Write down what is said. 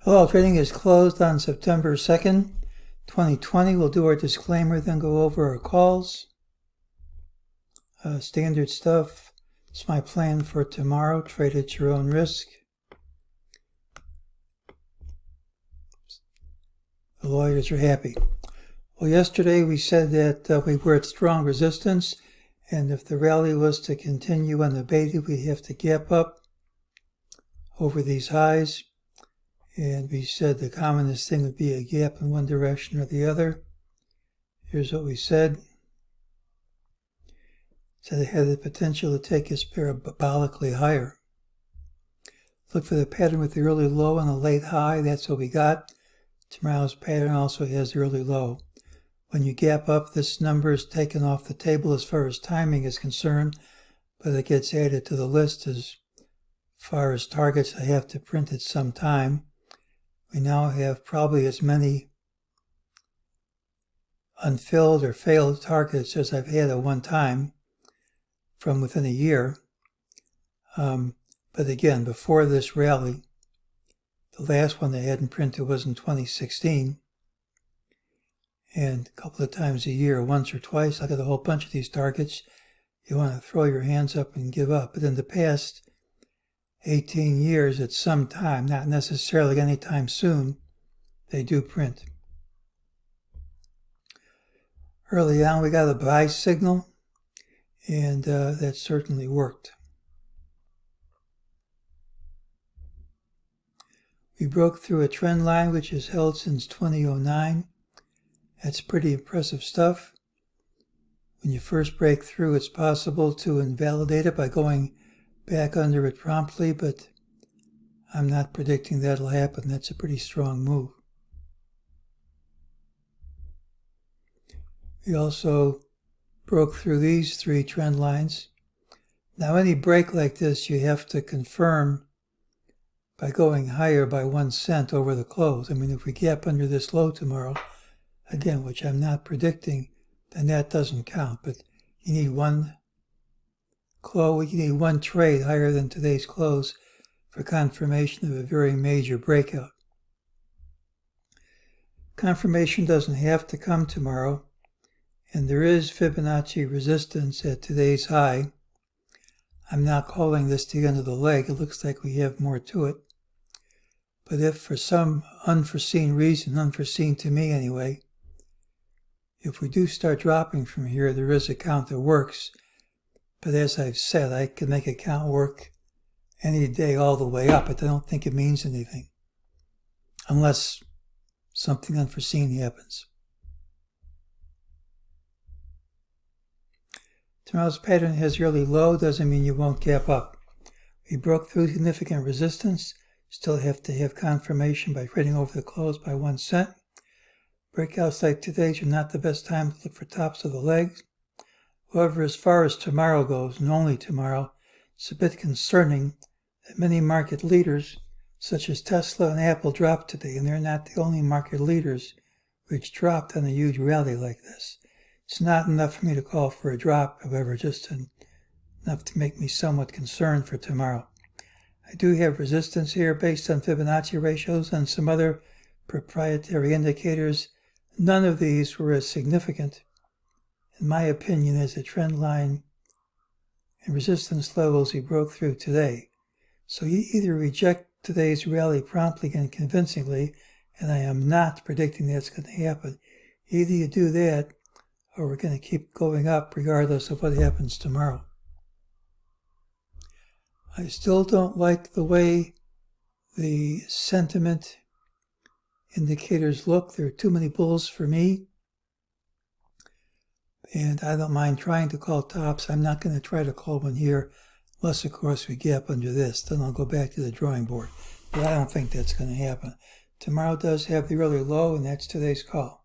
Hello, trading is closed on September 2nd, 2020. We'll do our disclaimer, then go over our calls. Standard stuff. It's my plan for tomorrow. Trade at your own risk. The lawyers are happy. Well, yesterday we said that we were at strong resistance, and if the rally was to continue unabated, we'd have to gap up over these highs. And we said the commonest thing would be a gap in one direction or the other. Here's what we said. Said it had the potential to take us parabolically higher. Look for the pattern with the early low and a late high. That's what we got. Tomorrow's pattern also has the early low. When you gap up, this number is taken off the table as far as timing is concerned, but it gets added to the list as far as targets I have to print at some time. We now have probably as many unfilled or failed targets as I've had at one time from within a year. But again, before this rally, the last one they hadn't printed was in 2016. And a couple of times a year, once or twice, I got a whole bunch of these targets. You want to throw your hands up and give up. But in the past 18 years, at some time, not necessarily anytime soon, they do print. Early on, we got a buy signal, and that certainly worked. We broke through a trend line which has held since 2009. That's pretty impressive stuff. When you first break through, it's possible to invalidate it by going back under it promptly, but I'm not predicting that'll happen. That's a pretty strong move. We also broke through these three trend lines. Now, any break like this, you have to confirm by going higher by 1 cent over the close. I mean, if we gap under this low tomorrow, again, which I'm not predicting, then that doesn't count. But you need one trade higher than today's close for confirmation of a very major breakout. Confirmation doesn't have to come tomorrow, and there is Fibonacci resistance at today's high. I'm not calling this the end of the leg. It looks like we have more to it. But if for some unforeseen reason, unforeseen to me anyway, if we do start dropping from here, there is a count that works. But as I've said, I can make a count work any day all the way up, but I don't think it means anything unless something unforeseen happens. Tomorrow's pattern has early low, doesn't mean you won't gap up. We broke through significant resistance, still have to have confirmation by trading over the close by 1 cent. Breakouts like today's are not the best time to look for tops of the legs. However, as far as tomorrow goes, and only tomorrow, it's a bit concerning that many market leaders, such as Tesla and Apple, dropped today, and they're not the only market leaders which dropped on a huge rally like this. It's not enough for me to call for a drop, however, just enough to make me somewhat concerned for tomorrow. I do have resistance here based on Fibonacci ratios and some other proprietary indicators. None of these were as significant, in my opinion, as the trend line and resistance levels we broke through today. So you either reject today's rally promptly and convincingly, and I am not predicting that's going to happen. Either you do that, or we're going to keep going up regardless of what happens tomorrow. I still don't like the way the sentiment indicators look. There are too many bulls for me. And I don't mind trying to call tops. I'm not going to try to call one here, unless, of course, we gap under this. Then I'll go back to the drawing board. But I don't think that's going to happen. Tomorrow does have the early low, and that's today's call.